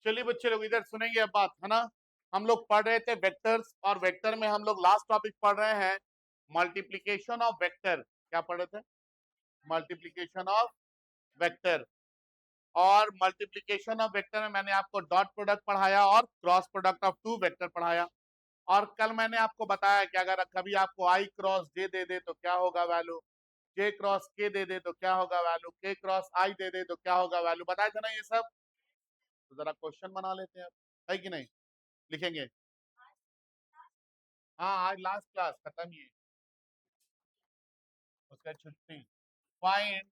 चलिए बच्चे लोग इधर सुनेंगे अब बात, है ना। हम लोग पढ़ रहे थे वेक्टर्स, और वेक्टर में हम लोग लास्ट टॉपिक पढ़ रहे हैं मल्टीप्लीकेशन ऑफ वेक्टर। क्या पढ़ रहे थे? Multiplication of vector. और मल्टीप्लीकेशन ऑफ वेक्टर में मैंने आपको डॉट प्रोडक्ट पढ़ाया और cross product of two vector पढ़ाया। और कल मैंने आपको बताया कि अगर कभी आपको आई क्रॉस जे दे दे तो क्या होगा वैल्यू, जे क्रॉस के दे दे तो क्या होगा वैल्यू, के क्रॉस आई दे दे तो क्या होगा वैल्यू, बताए थे ना ये सब। तो जरा क्वेश्चन बना लेते हैं, है कि नहीं? लिखेंगे। हाँ, आज लास्ट क्लास खत्म ही है, उसका छुट्टी। फाइंड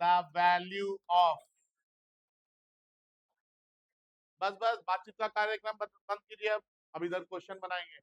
द वैल्यू ऑफ, बस बस बातचीत का कार्यक्रम बंद कीजिए। अब इधर क्वेश्चन बनाएंगे।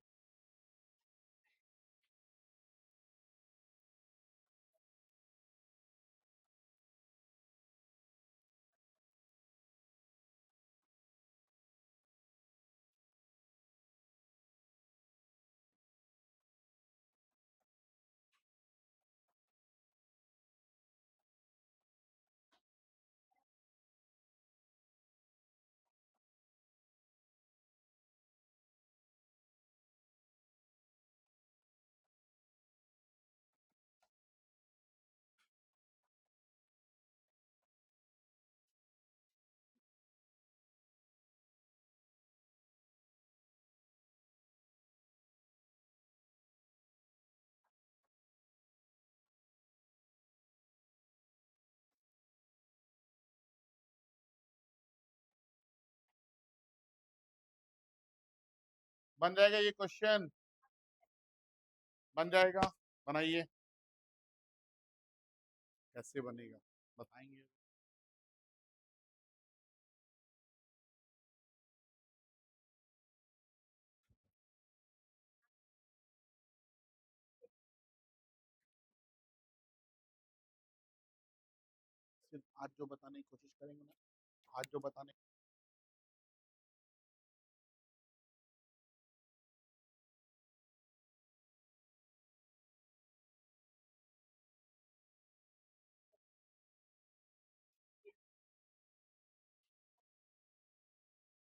बन जाएगा ये क्वेश्चन, बन जाएगा। बनाइए। कैसे बनेगा बताएंगे। सिर्फ आज जो बताने की कोशिश करेंगे ना, आज जो बताने।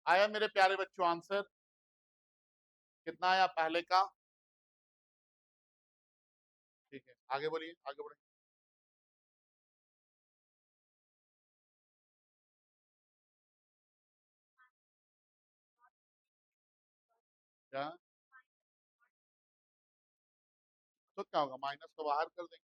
आया मेरे प्यारे बच्चों आंसर? कितना आया पहले का? ठीक है, आगे बोलिए, आगे बढ़िए। क्या? तो क्या होगा, माइनस को बाहर कर देंगे।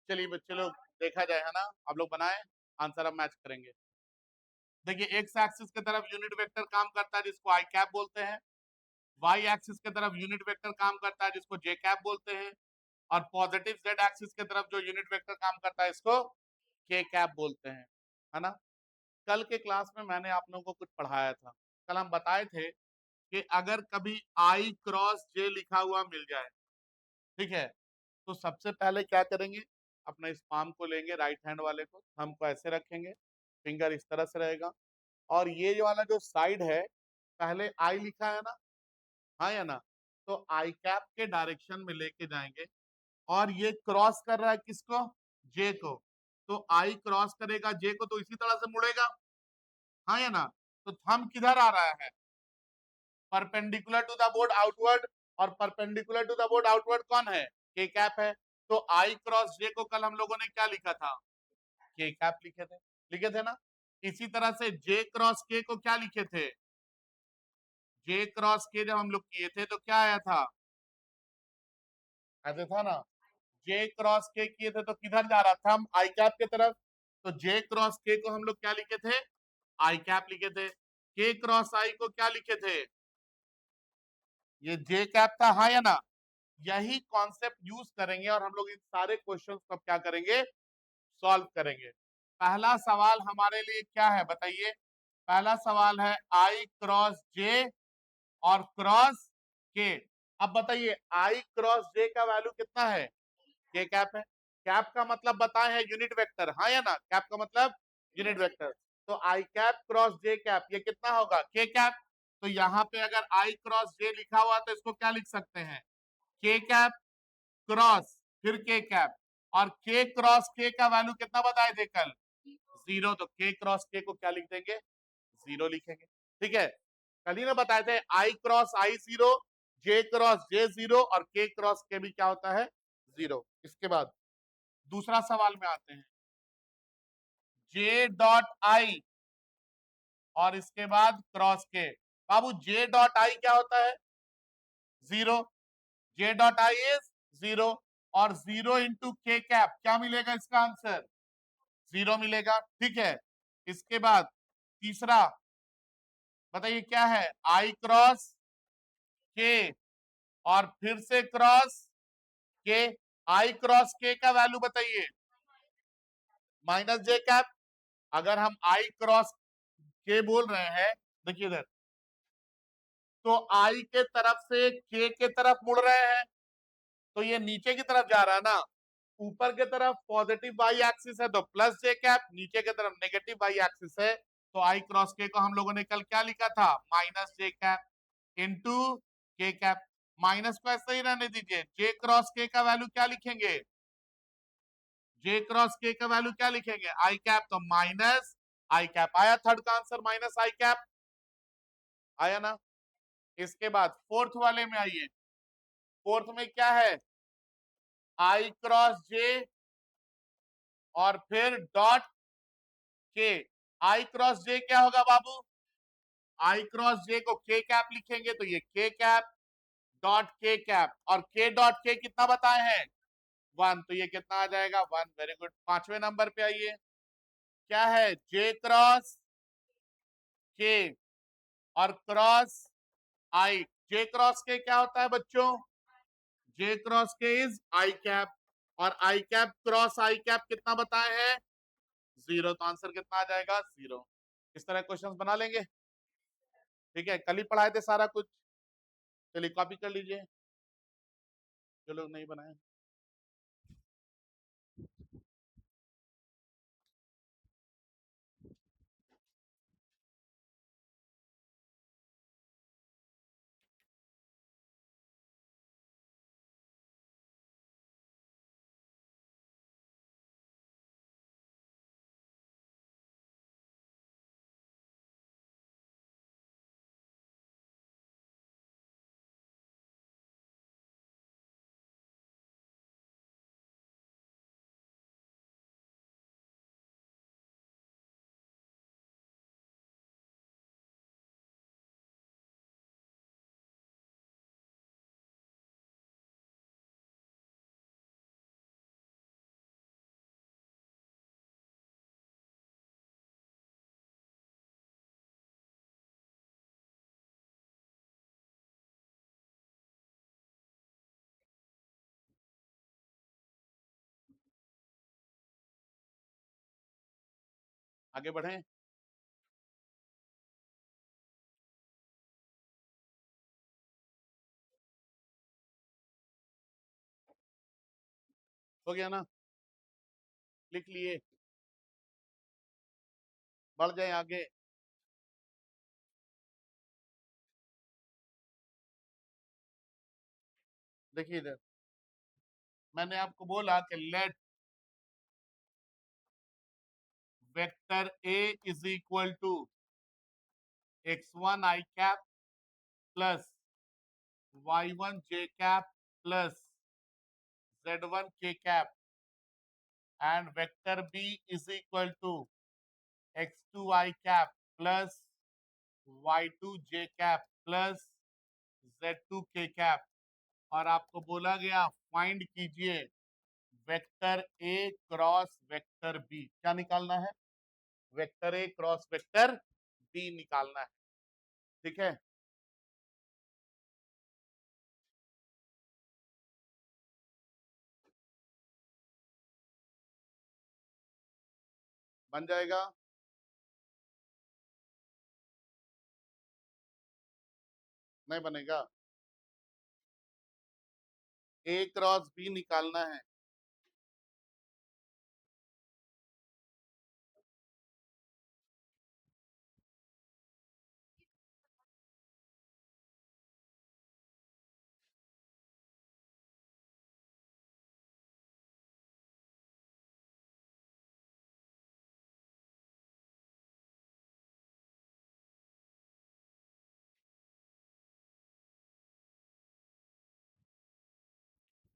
चलिए बच्चे लोग, देखा जाए, है ना। आप लोग बनाए, आंसर अब मैच करेंगे। देखिए, एक्स एक्सिस की तरफ यूनिट वेक्टर काम करता है जिसको आई कैप बोलते हैं, वाई एक्सिस की तरफ यूनिट वेक्टर काम करता है जिसको जे कैप बोलते हैं, और पॉजिटिव जेड एक्सिस की तरफ जो यूनिट वेक्टर काम करता है इसको के कैप बोलते हैं, है ना। कल के क्लास में मैंने आप लोगों को कुछ पढ़ाया था। कल हम बताए थे कि अगर कभी आई क्रॉस जे लिखा हुआ मिल जाए, ठीक है, तो सबसे पहले क्या करेंगे, अपने इस पाम को लेंगे, राइट हैंड वाले को, थंब को ऐसे रखेंगे, फिंगर इस तरह से रहेगा, और ये वाला जो साइड है, पहले आई लिखा है ना, हाँ या ना, तो आई कैप के डायरेक्शन में लेके जाएंगे, और ये क्रॉस कर रहा है किसको, जे को, तो आई क्रॉस करेगा जे को तो इसी तरह से मुड़ेगा, हाँ या ना। तो थंब किधर आ रहा है, perpendicular to the board outward, और perpendicular to the board outward कौन है, के कैप है, तो आई क्रॉस जे को कल हम लोगों ने क्या लिखा था, के कैप लिखे थे ना। इसी तरह से जे क्रॉस के को क्या लिखे थे, जे क्रॉस के जब हम लोग किए थे तो क्या आया था, ऐसे था ना, जे क्रॉस के किए थे तो किधर जा रहा था, हम आई कैप की तरफ, तो जे क्रॉस के को हम लोग क्या लिखे थे, आई कैप लिखे थे। के क्रॉस आई को क्या लिखे थे, ये जे कैप था, हाँ या ना। यही कॉन्सेप्ट यूज करेंगे और हम लोग इन सारे क्वेश्चंस को क्या करेंगे, सॉल्व करेंगे। पहला सवाल हमारे लिए क्या है बताइए, पहला सवाल है आई क्रॉस जे और क्रॉस के। अब बताइए आई क्रॉस जे का वैल्यू कितना है, के कैप है। कैप का मतलब बताए है यूनिट वेक्टर, हाँ या ना, कैप का मतलब यूनिट वेक्टर। तो आई कैप क्रॉस जे कैप ये कितना होगा, के कैप। तो यहाँ पे अगर आई क्रॉस जे लिखा हुआ तो इसको क्या लिख सकते हैं, के कैप क्रॉस फिर के कैप, और के क्रॉस के का वैल्यू कितना बताए थे कल, 0, तो के क्रॉस के को क्या लिख देंगे, 0 लिखेंगे। ठीक है, कल ही ना बताए थे आई क्रॉस आई 0, जे क्रॉस जे 0 और के क्रॉस के भी क्या होता है, 0। इसके बाद दूसरा सवाल में आते हैं, जे डॉट आई और इसके बाद क्रॉस के। बाबू जे डॉट आई क्या होता है, 0, जे डॉट आई इज 0, और 0 इंटू के कैप क्या मिलेगा, इसका आंसर 0 मिलेगा। ठीक है, इसके बाद तीसरा बताइए क्या है, आई क्रॉस के और फिर से क्रॉस के, आई क्रॉस के का वैल्यू बताइए, माइनस जे कैप। अगर हम आई क्रॉस के बोल रहे हैं, देखिए इधर, तो आई के तरफ से के तरफ मुड़ रहे हैं, तो ये नीचे की तरफ जा रहा है ना, ऊपर की तरफ पॉजिटिव वाई एक्सिस है तो प्लस जे कैप, नीचे की तरफ नेगेटिव वाई एक्सिस है, तो आई क्रॉस के को हम लोगों ने कल क्या लिखा था, माइनस जे कैप इंटू के कैप। माइनस को ऐसे ही रहने दीजिए, जे क्रॉस के का वैल्यू क्या लिखेंगे, जे क्रॉस के का वैल्यू क्या लिखेंगे, आई कैप, तो माइनस आई कैप आया, थर्ड का आंसर माइनस आई कैप आया ना। इसके बाद फोर्थ वाले में आइए, फोर्थ में क्या है, आई क्रॉस जे और फिर डॉट के। आई क्रॉस जे क्या होगा बाबू, आई क्रॉस जे को के कैप लिखेंगे तो ये के कैप डॉट के कैप, और के डॉट के कितना बताए हैं, 1, तो ये कितना आ जाएगा 1। Very good. पांचवें नंबर पे आइए, क्या है, जे क्रॉस के और क्रॉस आई। जे क्रॉस के क्या होता है बच्चों, जे क्रॉस के इज आई कैप, और आई कैप क्रॉस आई कैप कितना बताए हैं, 0, तो आंसर कितना आ जाएगा, 0। इस तरह क्वेश्चंस बना लेंगे। ठीक है, कल ही पढ़ाए थे सारा कुछ, चलिए कॉपी कर लीजिए जो लोग नहीं बनाए। आगे बढ़े, हो गया ना, लिख लिए, बढ़ जाए आगे। देखिए इधर, मैंने आपको बोला कि let vector A is equal to x1 i cap plus y1 j cap plus z1 k cap and vector b is equal to x2 I cap plus y2 j cap plus z2 k cap। और आपको बोला गया find कीजिए vector A cross vector B. क्या निकालना है? Vector A cross vector B निकालना है। ठीक है, बन जाएगा। नहीं बनेगा। ए क्रॉस बी निकालना है।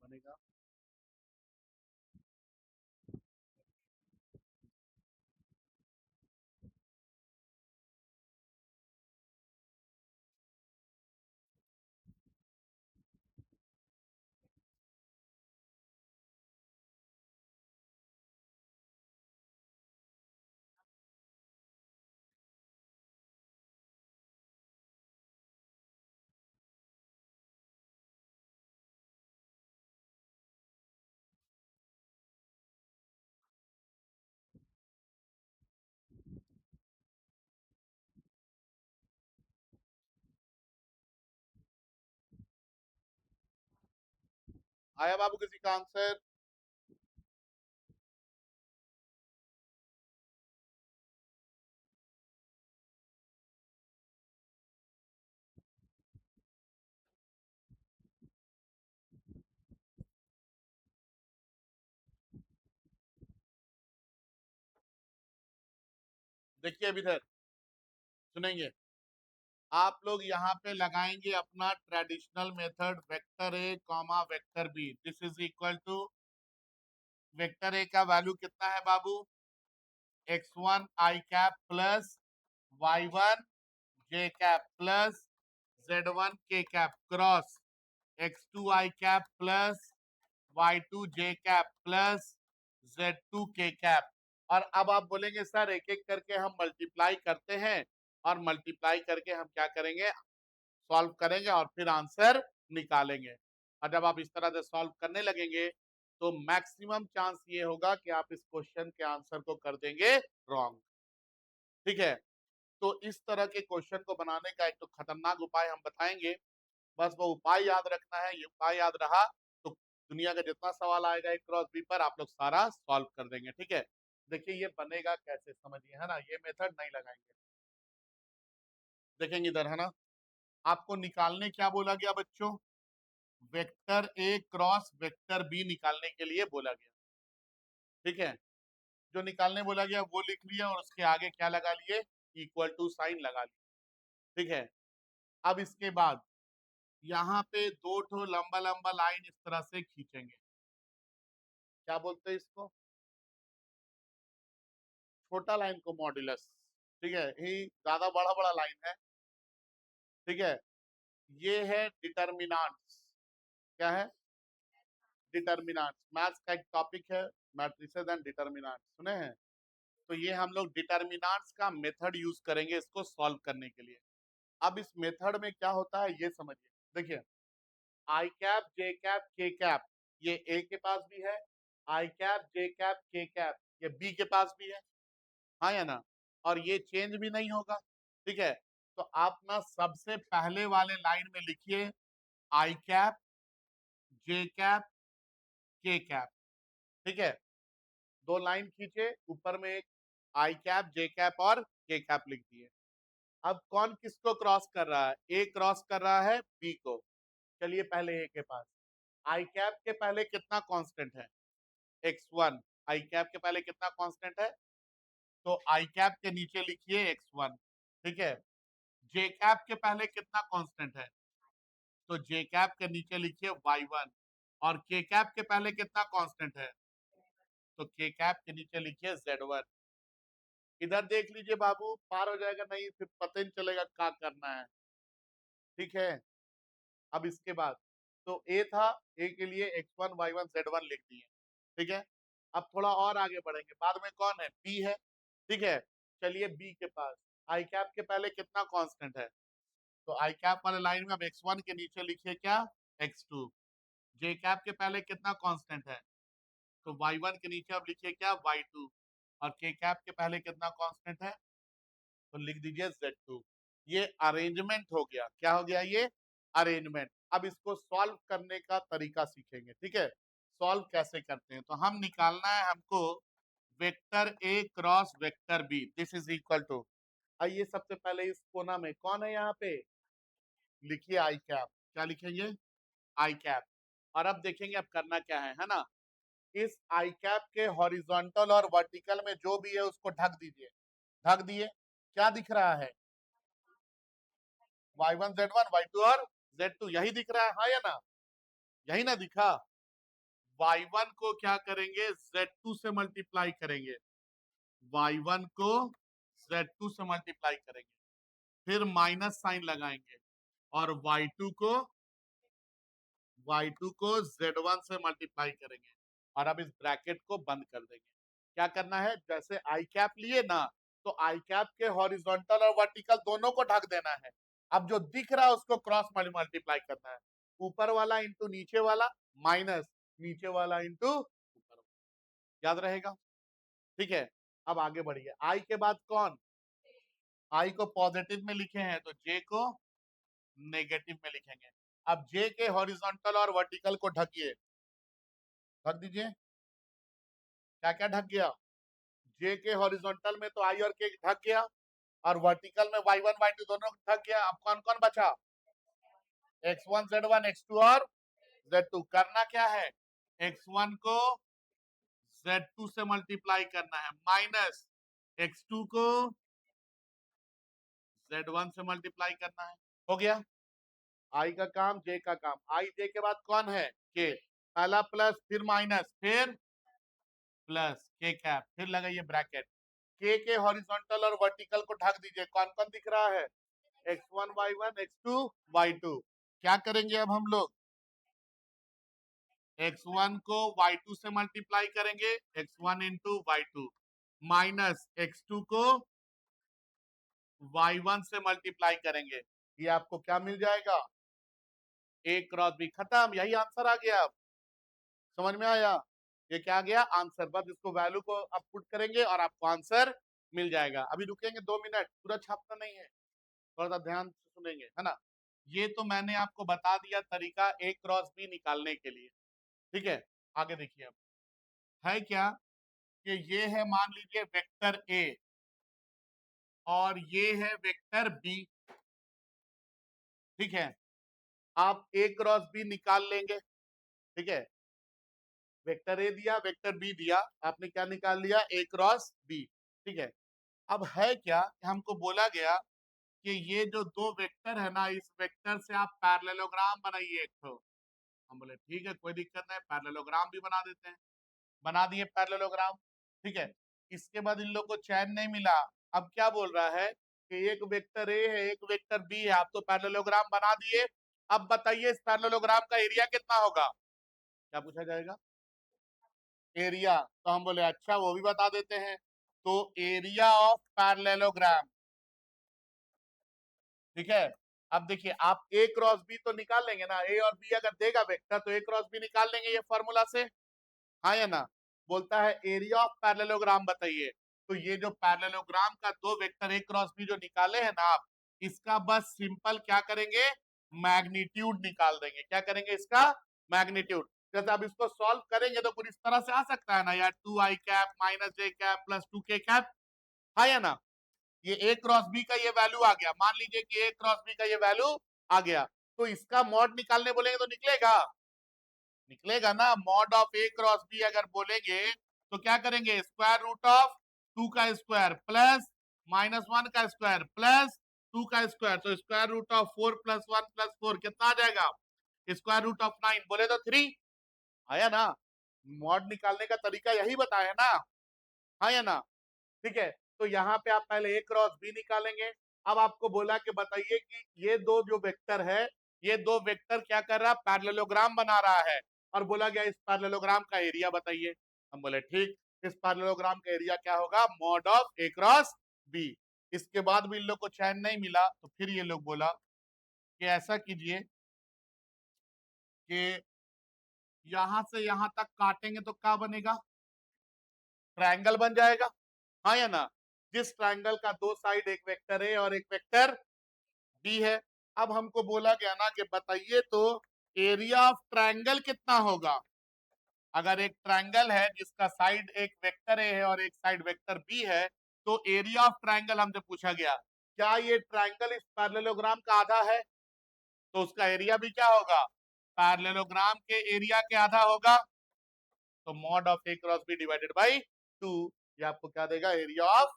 बनेगा। आया बाबू किसी का आंसर? देखिए अभी इधर सुनेंगे। आप लोग यहाँ पे लगाएंगे अपना traditional method vector A comma vector B. This is equal to vector A का वैल्यू कितना है बाबू? x1 I cap plus y1 j cap plus z1 k cap cross x2 I cap plus y2 j cap plus z2 k cap. और अब आप बोलेंगे sir एक एक करके हम मल्टीप्लाई करते हैं और मल्टीप्लाई करके हम क्या करेंगे? सॉल्व करेंगे और फिर आंसर निकालेंगे। और जब आप इस तरह से सॉल्व करने लगेंगे तो मैक्सिमम चांस ये होगा कि आप इस क्वेश्चन के आंसर को कर देंगे रॉन्ग। ठीक है, तो इस तरह के क्वेश्चन को बनाने का एक तो खतरनाक उपाय हम बताएंगे। बस वो उपाय याद रखना है। ये उपाय याद रहा तो दुनिया का जितना सवाल आएगा एक क्रॉस बी पर आप लोग सारा सॉल्व कर देंगे। ठीक है, देखिए ये बनेगा कैसे समझिए, है ना? ये मेथड नहीं लगाएंगे, देखेंगे इधर, है ना? आपको निकालने क्या बोला गया बच्चों? Vector A cross vector B निकालने के लिए बोला गया। ठीक है, जो निकालने बोला गया वो लिख लिया और उसके आगे क्या लगा लिए? इक्वल टू साइन लगा लिया। ठीक है, अब इसके बाद यहाँ पे दो ठो लंबा लंबा लाइन इस तरह से खींचेंगे। क्या बोलते हैं इसको? छोटा लाइन को मॉड्यूलस। ठीक है, ये ज्यादा बड़ा बड़ा लाइन है। ठीक है, ये है डिटर्मिनेंट्स। क्या है? डिटर्मिनेंट्स। मैथ्स का एक टॉपिक है मैट्रिसेस एंड डिटर्मिनेंट्स, सुने हैं? तो ये हम लोग डिटर्मिनेंट्स का मेथड यूज करेंगे इसको सॉल्व करने के लिए। अब इस मेथड में क्या होता है ये समझिए। देखिए आई कैप जे कैप के कैप ये ए के पास भी है, आई कैप जे कैप के कैप ये बी के पास भी है, हाँ या ना? और ये चेंज भी नहीं होगा। ठीक है, तो आप ना सबसे पहले वाले लाइन में लिखिए आई कैप जे कैप के कैप। ठीक है, दो लाइन खींचे, ऊपर में एक आई कैप जे कैप और के कैप लिख दिए। अब कौन किसको क्रॉस कर रहा है? ए क्रॉस कर रहा है बी को। चलिए पहले ए के पास। आई कैप के पहले कितना कांस्टेंट है? x1। आई कैप के पहले कितना कांस्टेंट है? तो आई कैप के नीचे लिखिए x1। ठीक है, जे कैप के पहले कितना कांस्टेंट है? तो जे कैप के नीचे लिखिए y1। और के कैप के पहले कितना कांस्टेंट है, तो के कैप के नीचे लिखिए Z1। इधर देख लीजिए बाबू, पार हो जाएगा नहीं, फिर पता ही नहीं चलेगा क्या करना है। ठीक है, अब इसके बाद तो ए था, ए के लिए x1 y1 z1 लिख दिए। ठीक है, अब थोड़ा और आगे बढ़ेंगे, बाद में कौन है, बी है। ठीक है, चलिए बी के पास आई कैप के पहले कितना कांस्टेंट है, तो आई कैप वाले लाइन में अब x1 के नीचे लिखिए क्या, x2। जे कैप के पहले कितना कांस्टेंट है, तो y1 के नीचे अब लिखिए क्या, y2। और के कैप के पहले कितना कांस्टेंट है, तो लिख दीजिए Z2। ये अरेंजमेंट हो गया, क्या हो गया ये, अरेंजमेंट। अब इसको सॉल्व करने का तरीका सीखेंगे। ठीक है, सॉल्व कैसे करते हैं, तो हम निकालना है हमको vector A cross vector B, this is equal to, आइए सबसे पहले इस कोना में कौन है, यहाँ पे लिखिए आई कैप, क्या लिखेंगे, आई कैप। और अब देखेंगे अब करना क्या है ना, इस आई कैप के हॉरिजॉन्टल और वर्टिकल में जो भी है उसको ढक दीजिए। ढक दिए, क्या दिख रहा है, y1 z1 y2 और z2, यही दिख रहा है, हाँ या ना, यही ना दिखा। y1 को क्या करेंगे, z2 से मल्टीप्लाई करेंगे, y1 को z2 से मल्टीप्लाई करेंगे, फिर माइनस साइन लगाएंगे, और y2 को z1 से मल्टीप्लाई करेंगे, और अब इस ब्रैकेट को बंद कर देंगे। क्या करना है, जैसे आई कैप लिए ना, तो आई कैप के हॉरिजॉन्टल और वर्टिकल दोनों को ढक देना है। अब जो दिख रहा है उसको क्रॉस मल्टीप्लाई करना है, ऊपर वाला इंटू नीचे वाला, माइनस नीचे वाला इंटू ऊपर, याद रहेगा। ठीक है, अब आगे बढ़िए, आई के बाद कौन, आई को पॉजिटिव में लिखे हैं तो जे को नेगेटिव में लिखेंगे। अब जे के हॉरिजॉन्टल और वर्टिकल को ढकिए, ढक दीजिए, क्या क्या ढक गया, जे के हॉरिजॉन्टल में तो आई और के ढक गया, और वर्टिकल में y1 y2 दोनों ढक गया। अब कौन कौन बचा, x1 z1 x2 और z2। करना क्या है, x1 को z2 से मल्टीप्लाई करना है, माइनस x2 को z1 से मल्टीप्लाई करना है, हो गया। आई का काम, जे का काम, आई जे के बाद कौन है, के, पहला प्लस फिर माइनस फिर प्लस, के कैप, फिर लगाइए ब्रैकेट, के हॉरिजॉन्टल और वर्टिकल को ढक दीजिए, कौन कौन दिख रहा है, x1 y1 x2 y2। क्या करेंगे अब हम लोग, x1 को y2 से मल्टीप्लाई करेंगे, x1 into y2, minus x2 को y1 से मल्टीप्लाई करेंगे, ये आपको क्या मिल जाएगा, ए क्रॉस बी, खत्म, यही आंसर आ गया। अब समझ में आया, ये क्या आ गया आंसर, बस इसको वैल्यू को आप पुट करेंगे और आपको आंसर मिल जाएगा। अभी रुकेंगे 2 मिनट, पूरा छापना नहीं है, थोड़ा सा ध्यान से सुनेंगे, है ना। ये तो मैंने आपको बता दिया तरीका ए क्रॉस बी निकालने के लिए। ठीक है, आगे देखिए, अब है क्या कि ये है, मान लीजिए वेक्टर ए और ये है वेक्टर बी। ठीक है, आप ए क्रॉस बी निकाल लेंगे। ठीक है, वेक्टर ए दिया, वेक्टर बी दिया, आपने क्या निकाल लिया, ए क्रॉस बी। ठीक है, अब है क्या, हमको बोला गया कि ये जो दो वेक्टर है ना, इस वेक्टर से आप पैरेललोग्राम बनाइए एक तो। हम बोले ठीक है, कोई दिक्कत नहीं, पैरेललोग्राम भी बना देते हैं, बना दिए पैरेललोग्राम। ठीक है, इसके बाद इन लोग को चैन नहीं मिला, अब क्या बोल रहा है कि एक वेक्टर ए है एक वेक्टर बी है, आप तो पैरेललोग्राम बना दिए, अब बताइए इस पैरेललोग्राम का एरिया कितना होगा, क्या पूछा जाएगा, एरिया। तो हम बोले अच्छा वो भी बता देते हैं, तो एरिया ऑफ पैरेललोग्राम। ठीक है, अब देखिए आप ए क्रॉस बी तो निकाल लेंगे ना, ए और बी अगर देगा वेक्टर तो ए क्रॉस बी निकाल लेंगे ये फॉर्मूला से, हाँ या ना। बोलता है एरिया ऑफ पैरेललोग्राम बताइए, तो ये जो पैरेललोग्राम का दो वेक्टर ए क्रॉस बी जो निकाले हैं ना आप, इसका बस सिंपल क्या करेंगे, मैग्नीट्यूड निकाल देंगे। क्या करेंगे, इसका मैग्नीट्यूड। जैसे आप इसको सॉल्व करेंगे तो कुछ इस तरह से आ सकता है ना यार, 2i cap minus j cap plus 2k cap, हाँ या ना। ये ए क्रॉस बी का ये वैल्यू आ गया, मान लीजिए कि ए क्रॉस बी का ये वैल्यू आ गया, तो इसका मॉड निकालने बोलेंगे तो निकलेगा, निकलेगा ना। Mod of A cross B अगर बोलेंगे तो क्या करेंगे, स्क्वायर रूट ऑफ 2 का स्क्वायर प्लस -1 का स्क्वायर प्लस 2 का स्क्वायर, तो स्क्वायर रूट ऑफ 4 + 1 + 4 कितना आ जाएगा, स्क्वायर रूट ऑफ 9, बोले तो 3। आया ना? मॉड निकालने का तरीका यही बताया ना, हाँ या ना? ठीक है, तो यहाँ पे आप पहले ए क्रॉस बी निकालेंगे। अब आपको बोला कि बताइए कि ये दो जो वेक्टर है, ये दो वेक्टर क्या कर रहा है, पैरेललोग्राम बना रहा है, और बोला गया इस पैरेललोग्राम का एरिया बताइए। हम बोले ठीक, इस पैरेललोग्राम का एरिया क्या होगा, mod of A cross B. इसके बाद भी इन लोग को चैन नहीं मिला, तो फिर ये लोग बोला कि ऐसा कीजिए कि यहां से यहां तक काटेंगे तो क्या बनेगा, ट्रायंगल बन जाएगा, हाँ या ना? जिस ट्रायंगल का दो साइड, एक वेक्टर ए और एक वेक्टर बी है। अब हमको बोला गया ना कि बताइए तो एरिया ऑफ ट्रायंगल कितना होगा। अगर एक ट्रायंगल है जिसका साइड एक वेक्टर ए है और एक साइड वेक्टर बी है, तो एरिया ऑफ ट्रायंगल हमसे पूछा गया, क्या ये ट्रायंगल इस पैरेललोग्राम का आधा है, तो उसका एरिया भी क्या होगा, पैरेललोग्राम के एरिया के आधा होगा। तो mod of A cross B divided by 2, ये आपको क्या देगा, एरिया ऑफ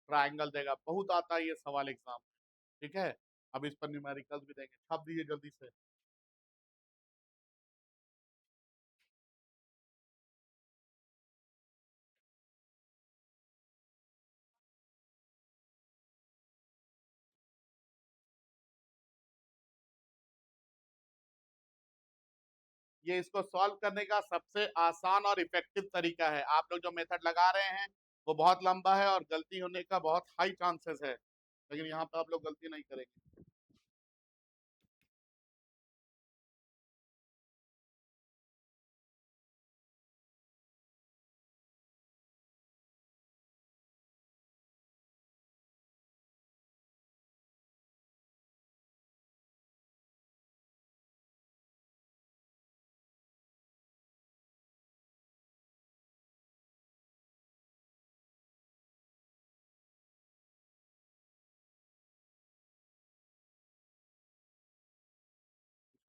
ट्रायंगल देगा। बहुत आता है ये सवाल एग्जाम में, ठीक है। अब इस पर न्यूमेरिकल्स भी देंगे, छाप दीजिए जल्दी से। ये इसको सॉल्व करने का सबसे आसान और इफेक्टिव तरीका है। आप लोग जो मेथड लगा रहे हैं वो बहुत लंबा है और गलती होने का बहुत हाई चांसेस है, लेकिन यहाँ पे आप लोग गलती नहीं करेंगे।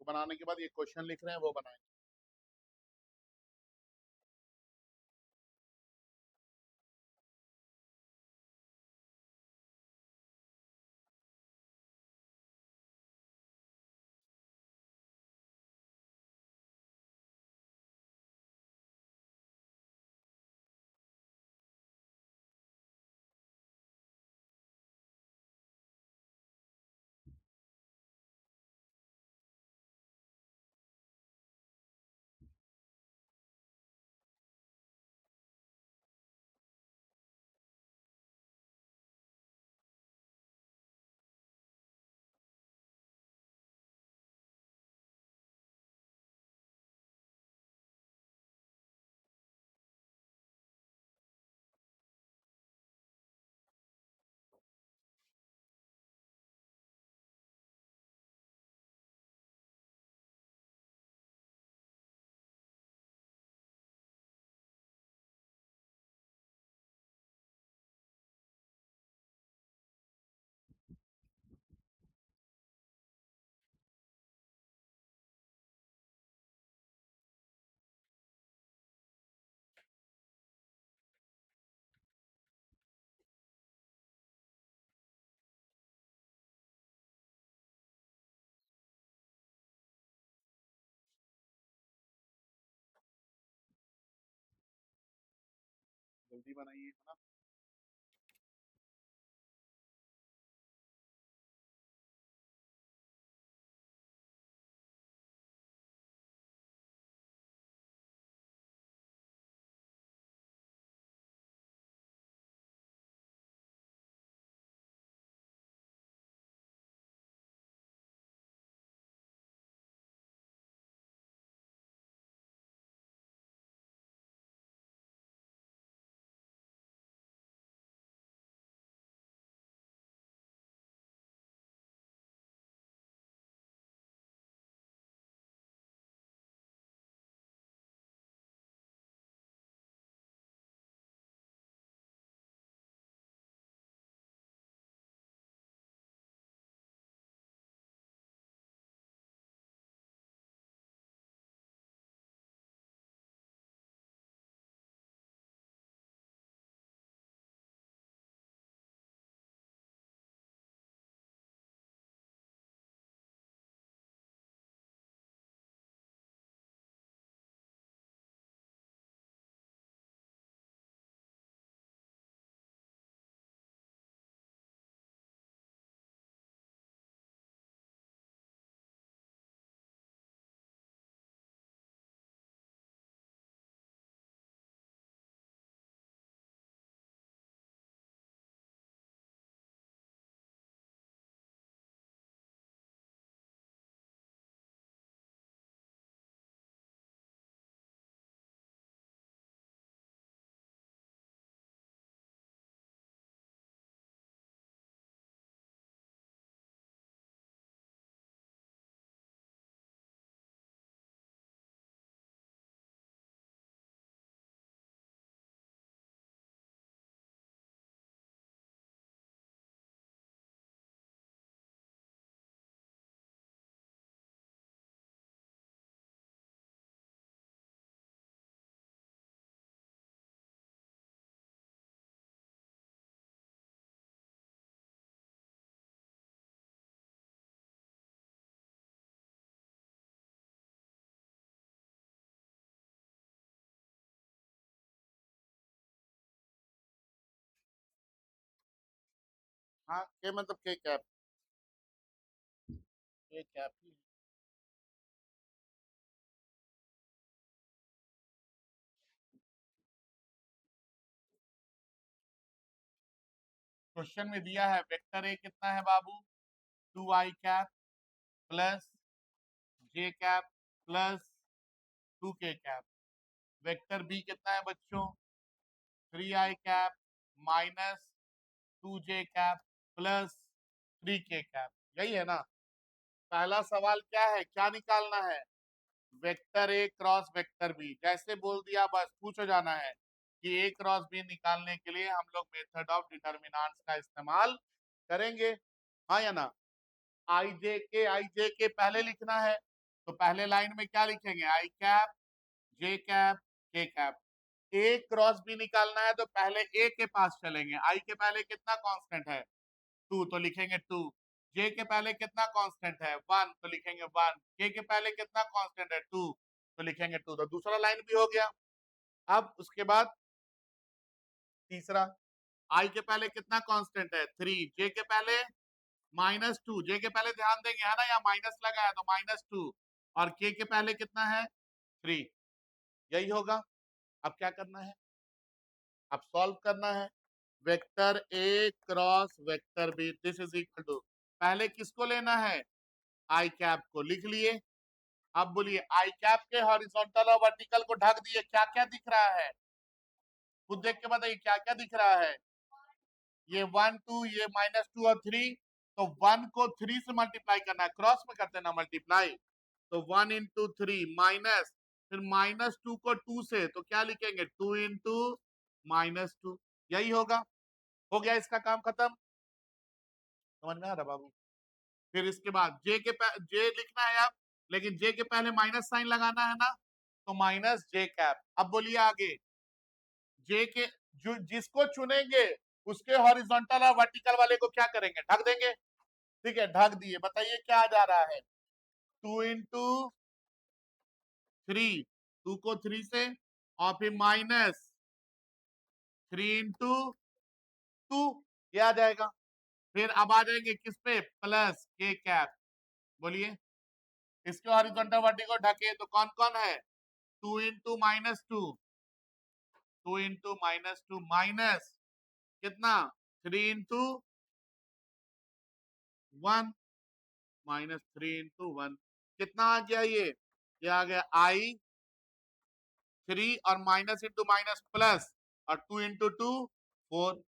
इसको बनाने के बाद ये क्वेश्चन लिख रहे हैं वो बनाएंगे। जल्दी बनाइए, है ना। हाँ के मतलब के कैप, के कैप ही क्वेश्चन में दिया है। वेक्टर ए कितना है बाबू? 2i cap plus J cap plus 2k cap. Vector B कितना है बच्चों? 3i cap minus 2j cap plus 3k cap. यही है ना? पहला सवाल क्या है, क्या निकालना है? Vector A cross vector B. जैसे बोल दिया बस पूछ हो जाना है कि ए क्रॉस बी निकालने के लिए हम लोग मेथड ऑफ डिटर्मिनेंट्स का इस्तेमाल करेंगे, हाँ या ना? आई जे के पहले लिखना है, तो पहले लाइन में क्या लिखेंगे? आई कैप जे कैप के कैप। ए क्रॉस बी निकालना है तो पहले ए के पास चलेंगे। आई के पहले कितना कांस्टेंट है? 2, तो लिखेंगे 2। जे के पहले कितना कांस्टेंट है? 1, तो लिखेंगे 1। के पहले कितना कांस्टेंट है? 2, तो लिखेंगे 2। तो दूसरा लाइन भी हो गया। अब उसके बाद तीसरा, आई के पहले कितना कांस्टेंट है? 3। जे के पहले -2। जे के पहले ध्यान देंगे है ना, यहाँ माइनस लगा है तो -2। और के पहले कितना है? 3। यही होगा। अब क्या करना है? अब सॉल्व करना है। Vector A cross vector B this is equal to, पहले किसको लेना है? आई कैप को लिख लिए। अब बोलिए आई कैप के हॉरिजॉन्टल और वर्टिकल को ढक दिए, क्या क्या दिख रहा है? खुद देख के बताइए क्या क्या दिख रहा है। ये 1 2, ये -2 और 3। तो 1 को 3 से मल्टीप्लाई करना है, क्रॉस में करते ना मल्टीप्लाई। तो 1 इंटू 3 माइनस, फिर -2 को 2 से, तो क्या लिखेंगे? 2 इंटू -2। यही होगा। हो गया इसका काम खत्म। समझ में आ रहा बाबू? फिर इसके बाद जे लिखना है अब, लेकिन जे के पहले माइनस साइन लगाना है ना, तो -j कैप। अब बोलिए आगे, जे के जो जिसको चुनेंगे उसके हॉरिजॉन्टल और वर्टिकल वाले को क्या करेंगे? ढक देंगे। ठीक है, ढक दिए। बताइए क्या आ जा रहा है? 2 इंटू 3, 2 को 3 से, और फिर -3 इंटू 2, ये आ जाएगा। फिर अब आ जाएंगे किस पे? प्लस के कैप। बोलिए, इसके हॉरिजॉन्टल वर्टिकल ढके तो कौन कौन है? 2 इंटू -2, 2 इंटू -2 माइनस कितना? 3 इंटू 1, -3 इंटू 1। कितना आ गया ये आ गया आई 3, और माइनस इंटू माइनस प्लस, और 2 इंटू 2 4,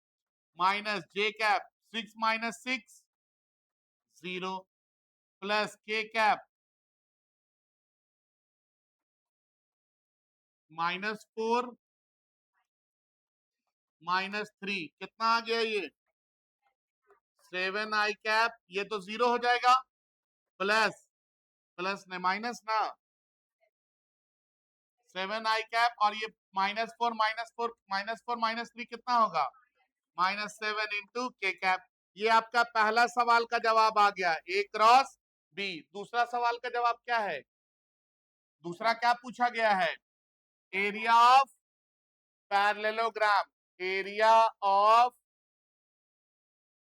माइनस जे कैप 6 -6 0, प्लस के कैप -4 -3। कितना आ गया ये? 7i cap. ये तो 0 हो जाएगा। प्लस, प्लस ने माइनस ना, 7i कैप, और ये -4 -3 कितना होगा? -7 इंटू के कैप। ये आपका पहला सवाल का जवाब आ गया, ए क्रॉस बी। दूसरा सवाल का जवाब क्या है? दूसरा क्या पूछा गया है? Area of parallelogram. Area of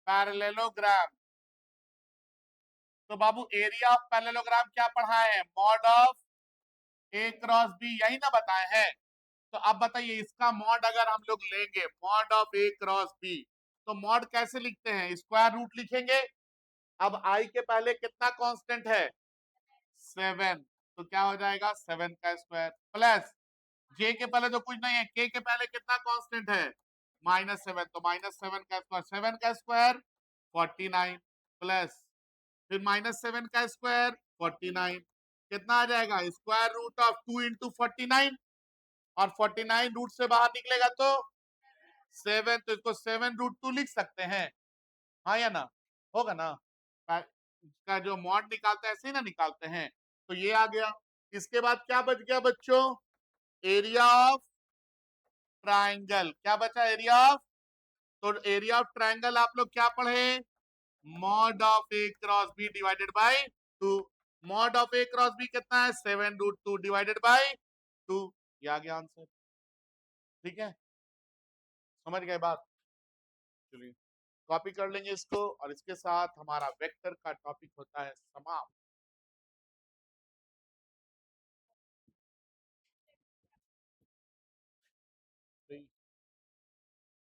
parallelogram. तो बाबू एरिया ऑफ पैरेललोग्राम क्या पढ़ाए हैं? Mod of A cross B, यही ना बताए हैं। तो अब बताइए इसका मॉड अगर हम लोग लेंगे, mod of A cross B, तो मॉड कैसे लिखते हैं? स्क्वायर रूट लिखेंगे। अब आई के पहले कितना कांस्टेंट है? 7, तो क्या हो जाएगा? 7 का स्क्वायर, प्लस जे के पहले तो कुछ नहीं है, के पहले कितना कांस्टेंट है? -7, तो -7 का स्क्वायर, 7 का स्क्वायर 49, प्लस फिर -7 का स्क्वायर 49। कितना आ जाएगा? स्क्वायर रूट ऑफ 2 इंटू 49, और 49 रूट से बाहर निकलेगा तो 7, तो इसको 7√2 लिख सकते हैं, हाँ या ना? होगा ना? का जो मॉड निकालते हैं ऐसे ही ना निकालते हैं। तो ये आ गया। इसके बाद क्या बच गया बच्चों? Area of triangle. क्या बचा? Area of. तो एरिया ऑफ ट्राइंगल आप लोग क्या पढ़े? Mod of A cross B divided by 2। Mod of A cross B कितना है? 7√2 डिवाइडेड बाय 2। ये आ गया आंसर। ठीक है, समझ गए बात? चलिए, कॉपी कर लेंगे इसको और इसके साथ हमारा वेक्टर का टॉपिक होता है समाप्त।